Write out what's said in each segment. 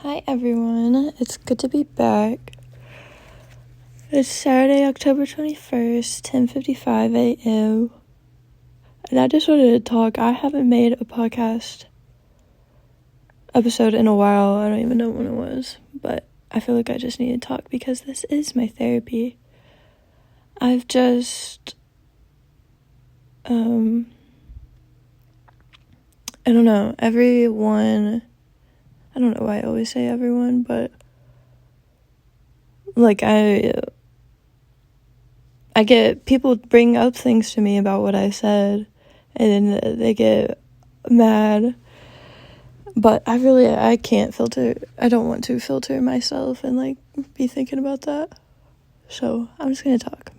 Hi everyone, it's good to be back. It's Saturday, October 21st, 10:55 a.m. And I just wanted to talk. I haven't made a podcast episode in a while. I don't even know when it was, but I feel like I just need to talk because this is my therapy. I've just, I don't know, everyone, I don't know why I always say everyone, but like I get people bring up things to me about what I said and they get mad, but I can't filter. I don't want to filter myself and like be thinking about that, so I'm just gonna talk.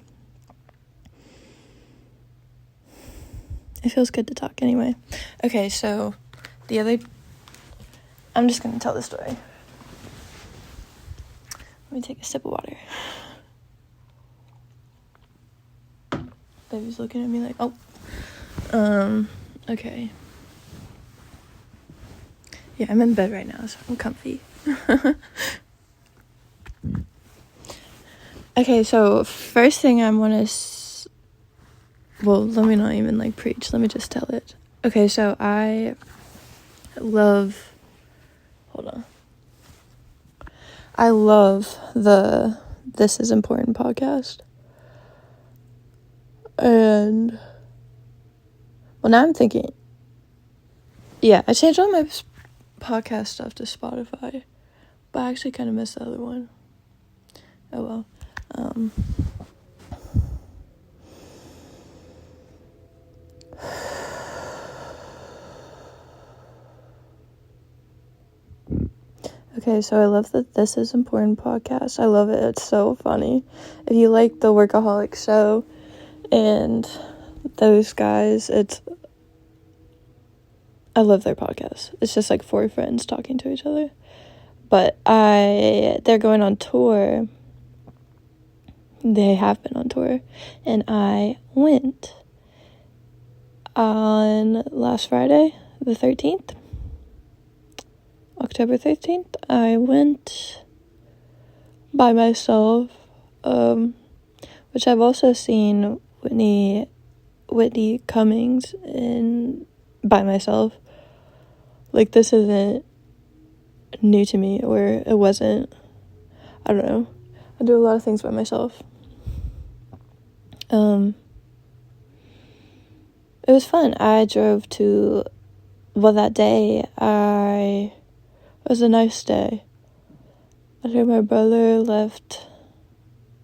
It feels good to talk anyway. Okay, so I'm just gonna tell the story. Let me take a sip of water. Baby's looking at me like, okay. Yeah, I'm in bed right now, so I'm comfy. Okay, so first thing I want to, let me not even like preach. Let me just tell it. Okay, so I love the This Is Important podcast. And, now I'm thinking, yeah, I changed all my podcast stuff to Spotify, but I actually kind of miss the other one. Oh well. Okay, so I love the This Is Important podcast. I love it. It's so funny. If you like the Workaholic Show and those guys, I love their podcast. It's just like four friends talking to each other. But they're going on tour. They have been on tour. And I went on last Friday, the 13th. October 13th. I went by myself, which I've also seen Whitney Cummings in by myself. Like, this isn't new to me, or it wasn't. I don't know. I do a lot of things by myself. It was fun. I drove to, that day, it was a nice day. After my brother left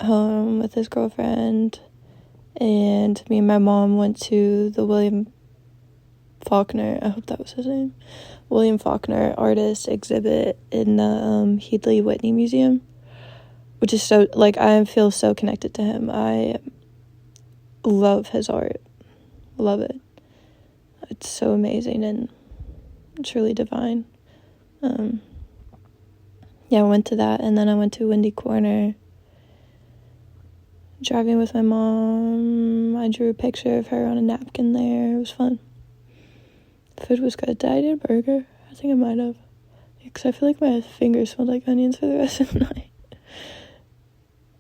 home with his girlfriend, and me and my mom went to the William Faulkner, I hope that was his name, William Faulkner artist exhibit in the Headley Whitney Museum, which is so, like, I feel so connected to him. I love his art. Love it. It's so amazing and truly divine. I went to that, and then I went to Windy Corner. Driving with my mom, I drew a picture of her on a napkin there. It was fun. The food was good. Did I eat a burger? I think I might have. Because I feel like my fingers smelled like onions for the rest of the night.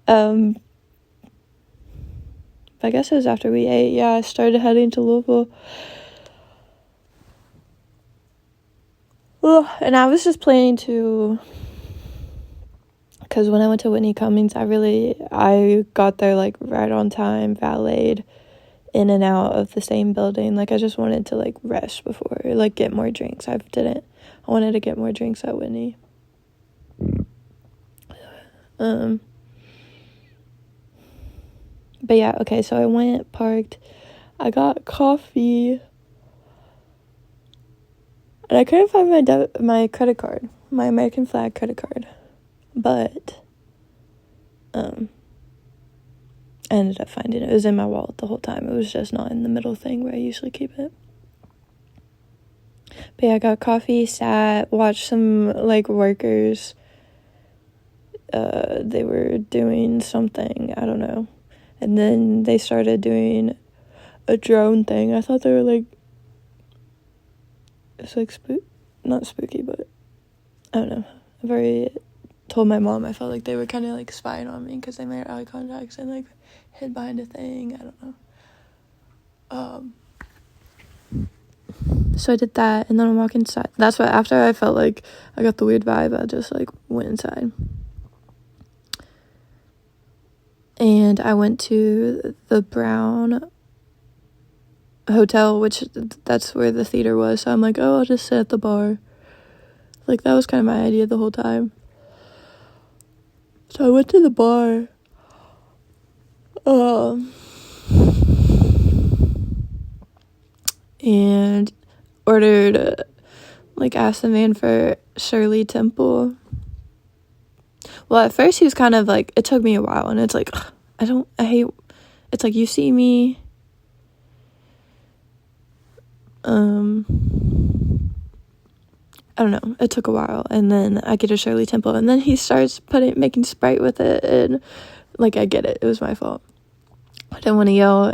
But I guess it was after we ate. Yeah, I started heading to Louisville. And I was just planning to, because when I went to Whitney Cummings, I got there like right on time, valeted in and out of the same building. Like, I just wanted to like rest before, like, get more drinks. I wanted to get more drinks at Whitney. But yeah, okay, so I went, parked, I got coffee, and I couldn't find my credit card, my American Flag credit card, but, I ended up finding it. It was in my wallet the whole time. It was just not in the middle thing where I usually keep it. But yeah, I got coffee, sat, watched some, like, workers. They were doing something, I don't know. And then they started doing a drone thing. I thought they were, like, it's, like, not spooky, but I don't know. I've already told my mom I felt like they were kind of, like, spying on me because they made eye contacts and, like, hid behind a thing. I don't know. So I did that, and then I walk inside. That's why after I felt like I got the weird vibe, I just, like, went inside. And I went to the Brown Hotel, which that's where the theater was. So I'm like, oh, I'll just sit at the bar. Like, that was kind of my idea the whole time. So I went to the bar. And ordered, like, asked the man for Shirley Temple. Well, at first he was kind of like, it took me a while, and it's like, I hate, it's like, you see me, I don't know, it took a while, and then I get a Shirley Temple, and then he starts making Sprite with it, and, like, I get it was my fault. I didn't want to yell,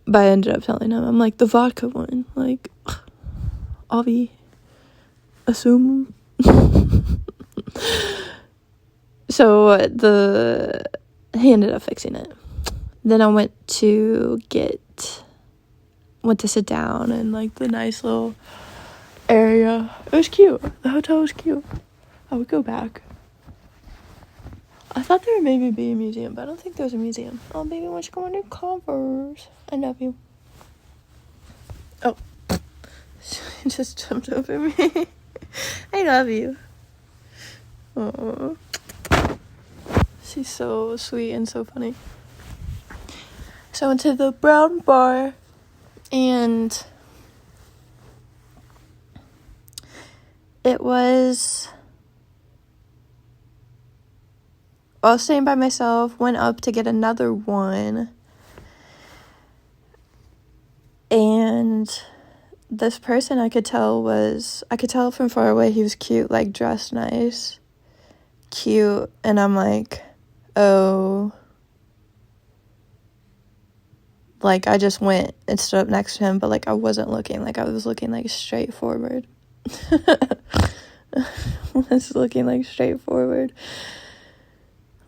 but I ended up telling him, I'm like, the vodka one, like, Avi, assume. So he ended up fixing it. Then I went to sit down in, like, the nice little area. It was cute. The hotel was cute. I would go back. I thought there would maybe be a museum, but I don't think there's a museum. Oh, baby, why don't you go on your Converse? I love you. Oh. She just jumped over me. I love you. Oh. She's so sweet and so funny. So I went to the Brown Bar, and I was staying by myself, went up to get another one, and this person I could tell from far away he was cute, like, dressed nice, cute, and I'm like, oh, like, I just went and stood up next to him, but, like, I wasn't looking, like, I was looking, like, straight forward.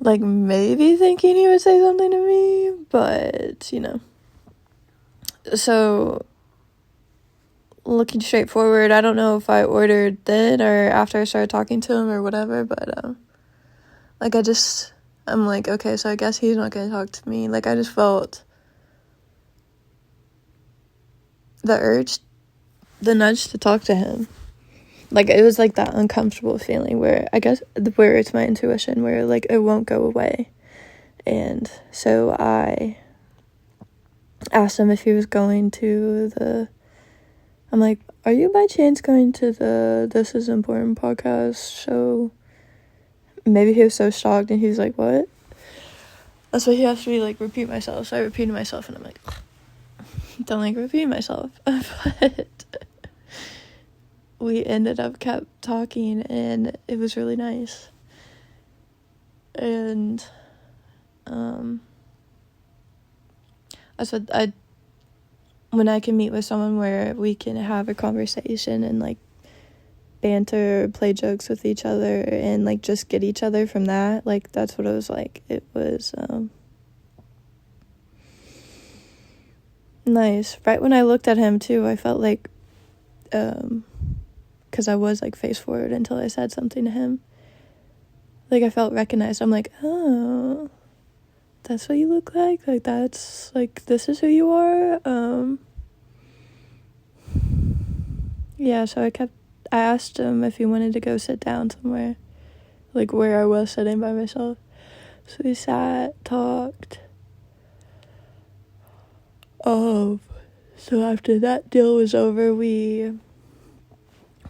Like, maybe thinking he would say something to me, but, you know. So, looking straight forward, I don't know if I ordered then or after I started talking to him or whatever, but, like, I'm like, okay, so I guess he's not gonna talk to me. Like, I just felt the nudge to talk to him. Like, it was, like, that uncomfortable feeling where it's my intuition, where, like, it won't go away. And so I asked him if he was going to I'm like, are you by chance going to the This Is Important podcast show? Maybe he was so shocked, and he was like, what? That's why he asked me, like, repeat myself. So I repeated myself, and I'm like, don't, like, repeat myself. But we kept talking, and it was really nice. And I said, when I can meet with someone where we can have a conversation and, like, banter, play jokes with each other, and, like, just get each other from that, like, that's what it was like. It was nice. Right when I looked at him too, I felt like because I was, like, face forward until I said something to him, like, I felt recognized. I'm like, oh, that's what you look like, that's, like, this is who you are. Yeah, so I asked him if he wanted to go sit down somewhere, like, where I was sitting by myself. So we sat, talked. So after that deal was over, we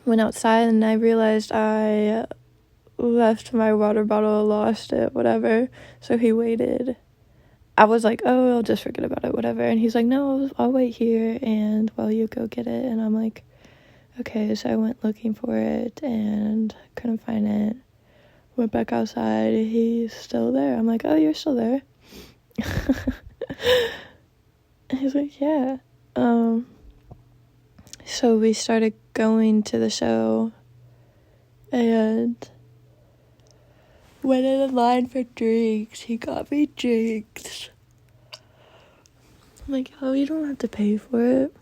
went outside, and I realized I left my water bottle, lost it, whatever. So he waited. I was like, oh, I'll just forget about it, whatever. And he's like, no, I'll wait here, and while you go get it. And I'm like, okay. So I went looking for it and couldn't find it. Went back outside. He's still there. I'm like, oh, you're still there? He's like, yeah. So we started going to the show, and went in line for drinks. He got me drinks. I'm like, oh, you don't have to pay for it.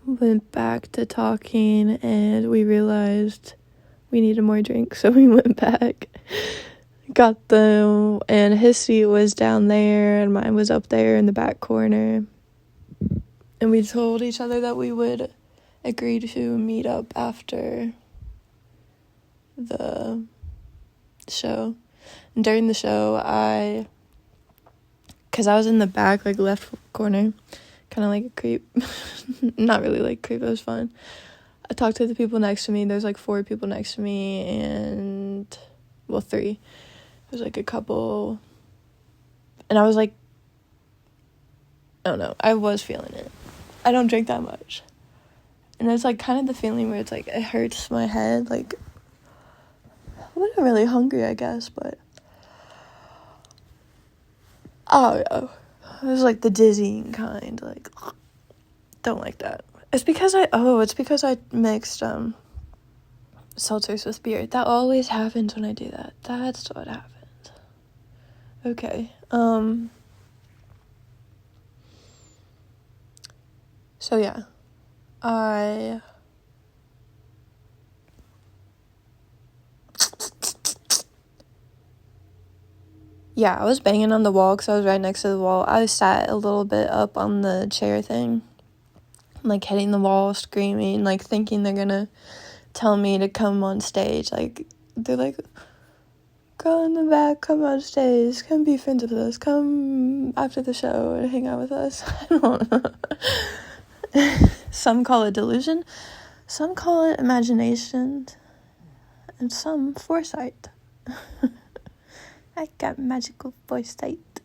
Went back to talking, and we realized we needed more drinks, so we went back, got them, and his seat was down there, and mine was up there in the back corner. And we told each other that we would agree to meet up after the show. And during the show, because I was in the back, like, left corner, kind of like a creep. Not really like creep, it was fun. I talked to the people next to me. There's like 4 people next to me, and, well, 3. There's like a couple, and I was like, I don't know, I was feeling it. I don't drink that much. And it's like kind of the feeling where it's like, it hurts my head, like, I wasn't really hungry, I guess, but, oh, yeah. It was like the dizzying kind, like, don't like that. It's because I mixed, seltzers with beer. That always happens when I do that. That's what happens. Okay, so yeah, I was banging on the wall because I was right next to the wall. I sat a little bit up on the chair thing, like hitting the wall, screaming, like thinking they're gonna tell me to come on stage. Like, they're like, girl in the back, come on stage, come be friends with us, come after the show and hang out with us. I don't know. Some call it delusion, some call it imagination, and some foresight. I got magical foresight.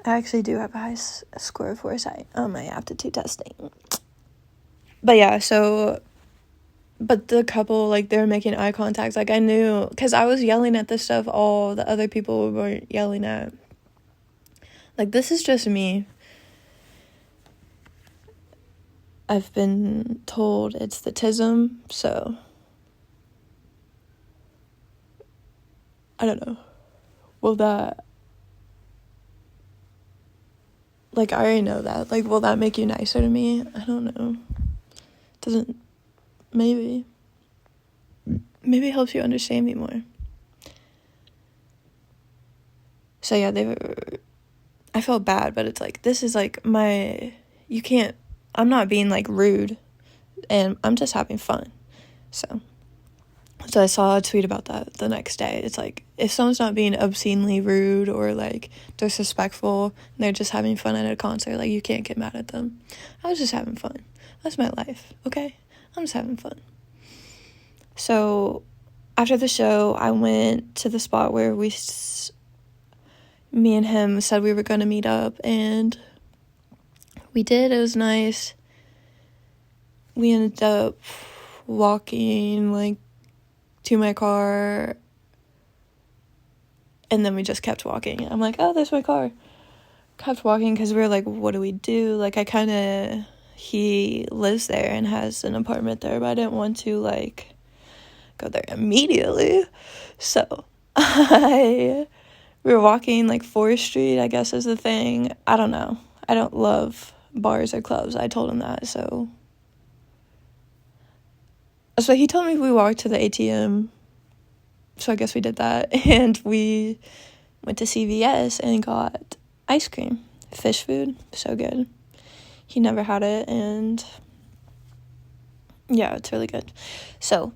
I actually do have a high score of foresight on my aptitude testing. But yeah, but the couple, like, they were making eye contact. Like, I knew, because I was yelling at the stuff all the other people weren't yelling at. Like, this is just me. I've been told it's the tism, so I don't know. Will that, like, I already know that. Like, will that make you nicer to me? I don't know. Maybe it helps you understand me more. So yeah, I felt bad, but it's like, this is like I'm not being like rude, and I'm just having fun. So I saw a tweet about that the next day. It's like, if someone's not being obscenely rude or like disrespectful, and they're just having fun at a concert, like, you can't get mad at them. I was just having fun. That's my life, okay? I'm just having fun. So after the show, I went to the spot where me and him said we were going to meet up, and we did. It was nice. We ended up walking, like, to my car, and then we just kept walking. I'm like, oh, there's my car. Kept walking because we were like, what do we do? Like, he lives there and has an apartment there, but I didn't want to, like, go there immediately. So we were walking, like, 4th Street, I guess is the thing. I don't know. I don't love bars or clubs. I told him that, so he told me we walked to the ATM, so I guess we did that, and we went to CVS and got ice cream, fish food, so good. He never had it, and yeah, it's really good. So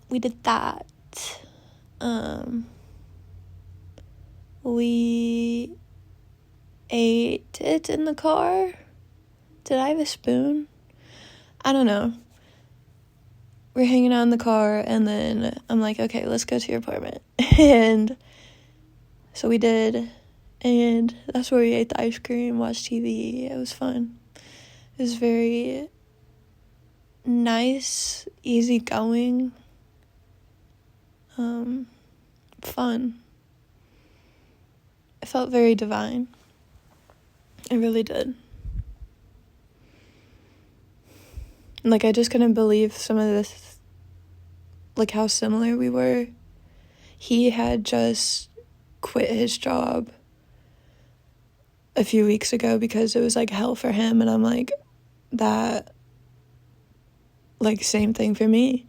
we did that. We ate it in the car. Did I have a spoon? I don't know. We're hanging out in the car, and then I'm like, okay, let's go to your apartment. And so we did, and that's where we ate the ice cream, watched TV. It was fun. It was very nice, easygoing, fun. It felt very divine. It really did. Like, I just couldn't believe some of this, like, how similar we were. He had just quit his job a few weeks ago because it was, like, hell for him, and I'm like, that, like, same thing for me.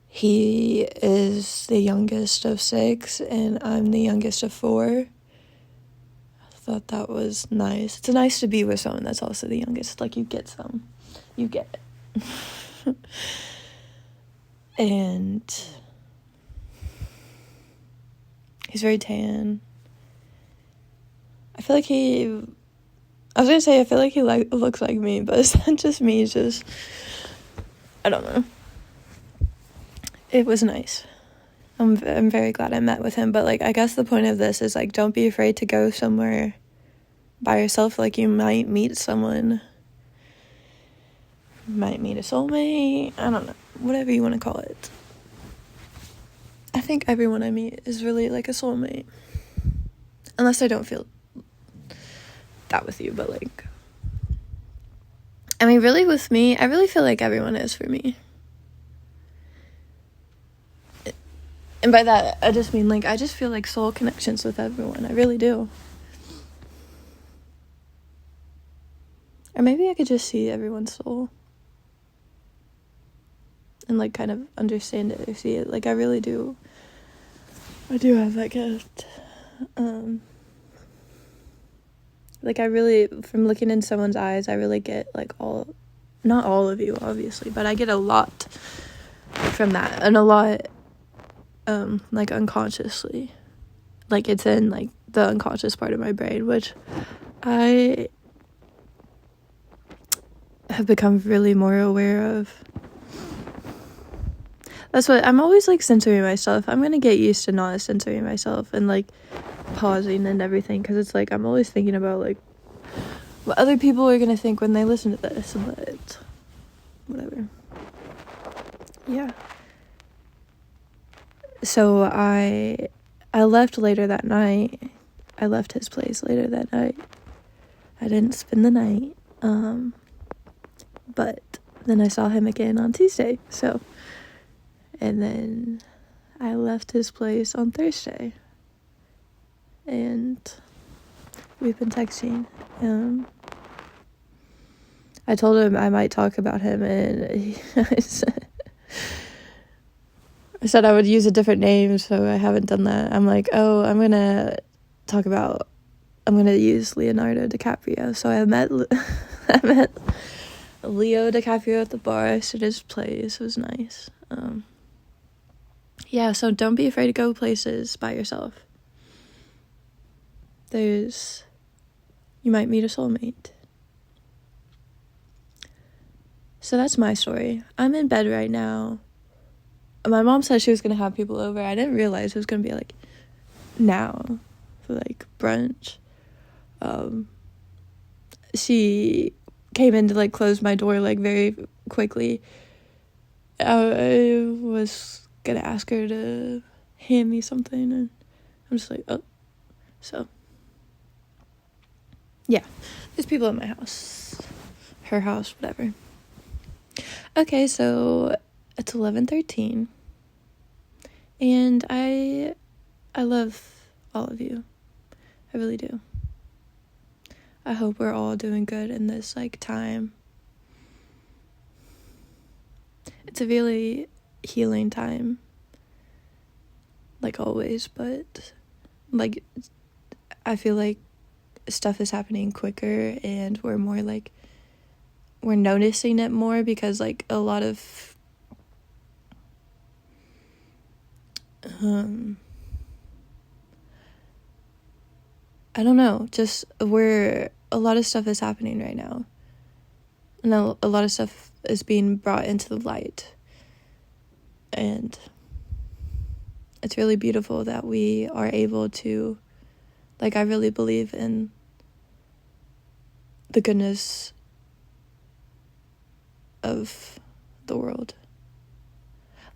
He is the youngest of 6, and I'm the youngest of 4. I thought that was nice. It's nice to be with someone that's also the youngest. Like, you get it. And he's very tan. I feel like he looks like me, but it's not just me. It's just, I don't know. It was nice. I'm very glad I met with him, but, like, I guess the point of this is, like, don't be afraid to go somewhere by yourself. Like, you might meet someone. You might meet a soulmate. I don't know. Whatever you want to call it. I think everyone I meet is really, like, a soulmate. Unless I don't feel that with you, but, like, I mean, really with me, I really feel like everyone is for me. And by that, I just mean, like, I just feel like soul connections with everyone. I really do. Or maybe I could just see everyone's soul. And, like, kind of understand it or see it. Like, I really do. I do have that gift. Like, I really, from looking in someone's eyes, I really get, like, not all of you, obviously, but I get a lot from that. And a lot, like, unconsciously. Like, it's in, like, the unconscious part of my brain, which I have become really more aware of. That's what, I'm always, like, censoring myself. I'm gonna get used to not censoring myself and, like, pausing and everything, because it's, like, I'm always thinking about, like, what other people are gonna think when they listen to this, but whatever. Yeah. So I left later that night. I left his place later that night. I didn't spend the night, but then I saw him again on Tuesday, so, and then I left his place on Thursday, and we've been texting. I told him I might talk about him, and I said I would use a different name, so I haven't done that. I'm like, I'm going to use Leonardo DiCaprio. So I met Leo DiCaprio at the bar. I stood at his place. It was nice. Yeah, so don't be afraid to go places by yourself. You might meet a soulmate. So that's my story. I'm in bed right now. My mom said she was going to have people over. I didn't realize it was going to be, like, now for, like, brunch. She came in to, like, close my door, like, very quickly. I was going to ask her to hand me something, and I'm just like, oh. So, yeah. There's people at my house. Her house, whatever. Okay, so it's 11:13, and I love all of you. I really do. I hope we're all doing good in this, like, time. It's a really healing time, like always, but, like, I feel like stuff is happening quicker, and we're more, like, we're noticing it more, because, like, a lot of I don't know, just a lot of stuff is happening right now, and a lot of stuff is being brought into the light, and it's really beautiful that we are able to, like, I really believe in the goodness of the world.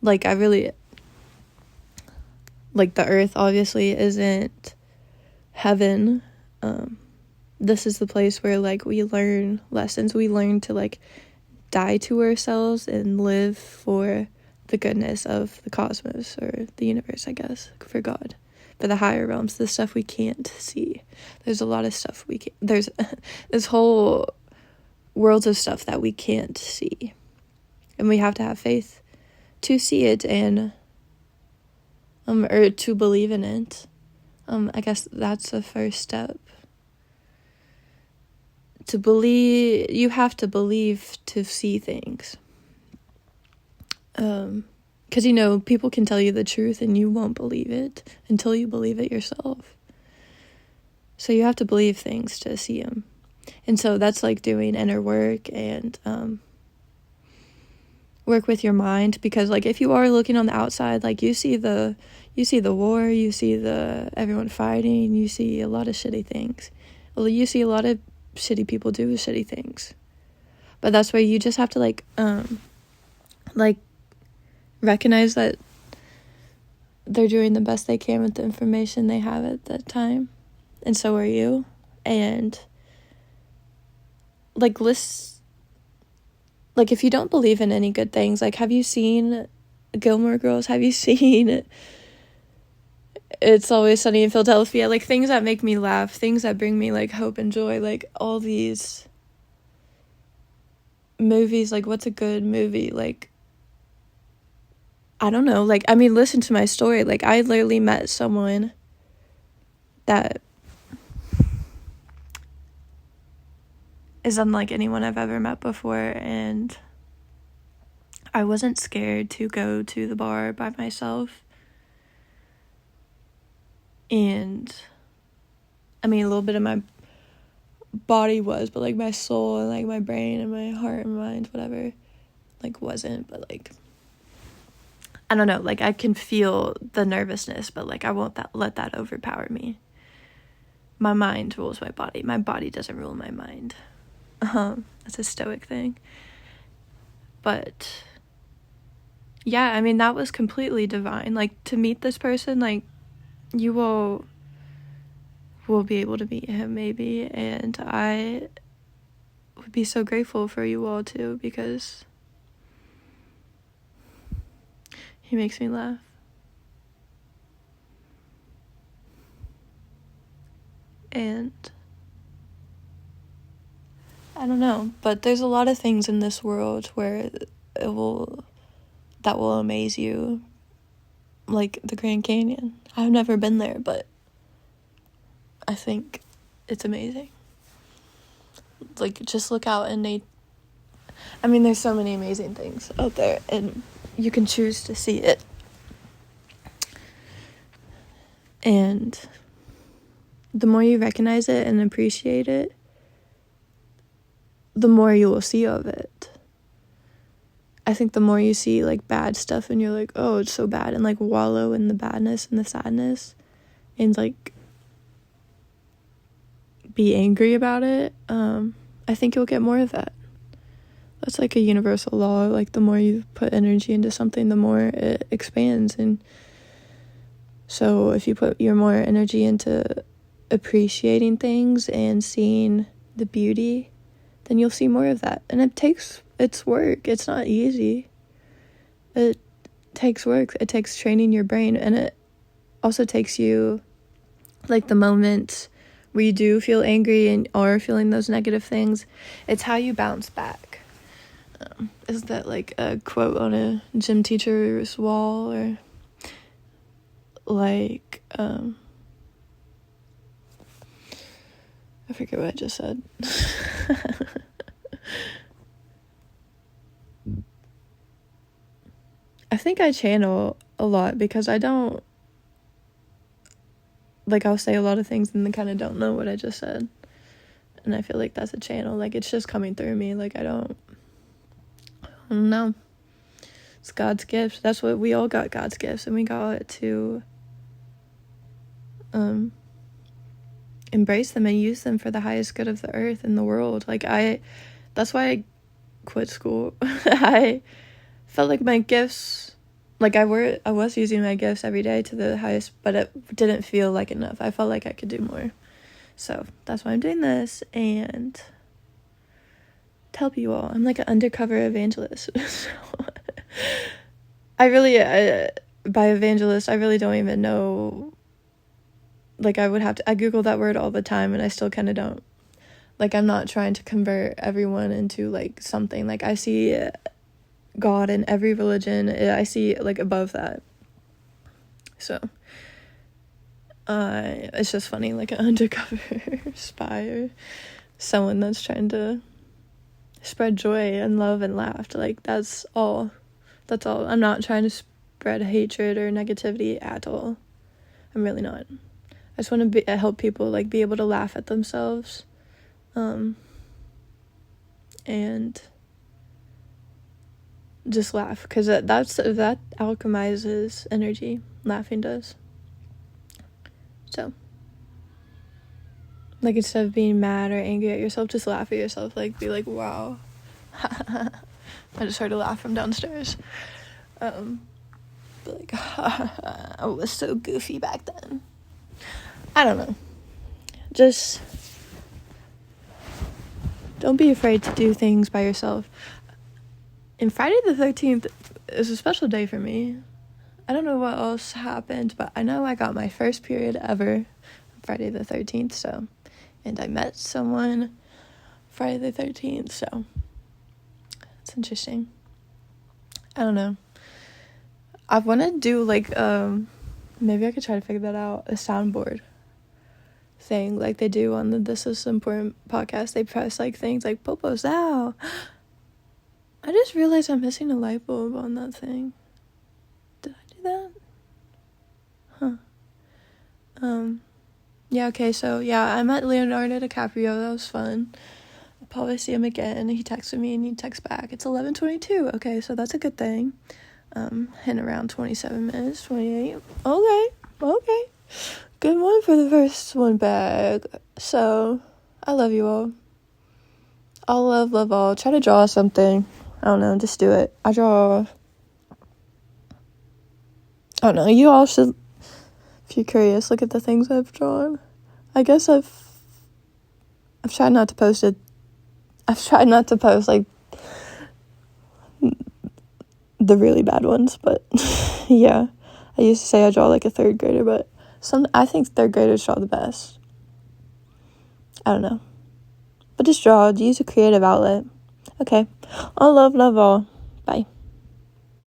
Like, I really, like, the earth obviously isn't heaven. This is the place where, like, we learn lessons. We learn to, like, die to ourselves and live for the goodness of the cosmos, or the universe, I guess, for God, for the higher realms, the stuff we can't see. There's a lot of stuff we can't, there's this whole world of stuff that we can't see, and we have to have faith to see it, and or to believe in it. I guess that's the first step. To believe, you have to believe to see things. Because, people can tell you the truth and you won't believe it until you believe it yourself. So you have to believe things to see them. And so that's like doing inner work and work with your mind, because like if you are looking on the outside, like you see the war, you see everyone fighting, you see a lot of shitty things. Well, you see a lot of shitty people do shitty things. But that's where you just have to like recognize that they're doing the best they can with the information they have at that time, and so are you. And like if you don't believe in any good things, like, have you seen Gilmore Girls? Have you seen It's Always Sunny in Philadelphia? Like, things that make me laugh, things that bring me like hope and joy, like all these movies. Like, what's a good movie? Like, I don't know. Like, I mean, listen to my story. Like, I literally met someone that is unlike anyone I've ever met before, and I wasn't scared to go to the bar by myself. And I mean, a little bit of my body was, but like my soul and like my brain and my heart and mind, whatever, like wasn't. But like, I don't know, like I can feel the nervousness, but like I won't let that overpower me. My mind rules my body. My body doesn't rule my mind. That's a stoic thing. But yeah, I mean, that was completely divine. Like, to meet this person, like, you will be able to meet him maybe, and I would be so grateful for you all too, because he makes me laugh. And I don't know, but there's a lot of things in this world where that will amaze you, like the Grand Canyon. I've never been there, but I think it's amazing. Like, just look out and I mean, there's so many amazing things out there, and you can choose to see it. And the more you recognize it and appreciate it, the more you will see of it. I think the more you see like bad stuff and you're like, oh, it's so bad, and like wallow in the badness and the sadness and like be angry about it, I think you'll get more of that. That's like a universal law. Like, the more you put energy into something, the more it expands. And so if you put your more energy into appreciating things and seeing the beauty, then you'll see more of that. And it's work. It's not easy. It takes work. It takes training your brain. And it also takes you, like, the moments where you do feel angry and are feeling those negative things, it's how you bounce back. Is that like a quote on a gym teacher's wall, or like, I forget what I just said. I think I channel a lot because I don't, like, I'll say a lot of things and then kind of don't know what I just said. And I feel like that's a channel. Like, it's just coming through me. Like, I don't know. It's God's gift. That's what we all got, God's gifts. And we got to embrace them and use them for the highest good of the earth and the world. Like, that's why I quit school. I felt like my gifts, like, I was using my gifts every day to the highest, but it didn't feel like enough. I felt like I could do more. So that's why I'm doing this, and help you all. I'm like an undercover evangelist. So, I by evangelist, I really don't even know. Like, I Google that word all the time, and I still kind of don't. Like, I'm not trying to convert everyone into, like, something. Like, I see God in every religion. I see, like, above that. So, it's just funny, like, an undercover spy or someone that's trying to spread joy and love and laugh. Like, that's all. I'm not trying to spread hatred or negativity at all. I'm really not. I just want to help people, like, be able to laugh at themselves. And just laugh, because that alchemizes energy. Laughing does. So, like, instead of being mad or angry at yourself, just laugh at yourself. Like, be like, wow. I just heard a laugh from downstairs. Be like, I was so goofy back then. I don't know. Just don't be afraid to do things by yourself. And Friday the 13th is a special day for me. I don't know what else happened, but I know I got my first period ever on Friday the 13th, so. And I met someone Friday the 13th, so. It's interesting. I don't know. I want to do, like, maybe I could try to figure that out, a soundboard thing, like they do on the This Is Important podcast. They press, like, things like, Popo's out. I just realized I'm missing a light bulb on that thing. Did I do that? Yeah, okay, so, yeah, I met Leonardo DiCaprio. That was fun. I'll probably see him again. He texted me and he texts back. It's 11:22. Okay, so that's a good thing. In around 27 minutes, 28. Okay. Good one for the first one back. So, I love you all. All love all. Try to draw something. I don't know, just do it. I don't know, you all should, if you're curious, look at the things I've drawn. I guess I've tried not to post it. I've tried not to post, like, the really bad ones, but yeah. I used to say I draw like a third grader, but I think third graders draw the best. I don't know. But just draw. Use a creative outlet. Okay. All love all. Bye.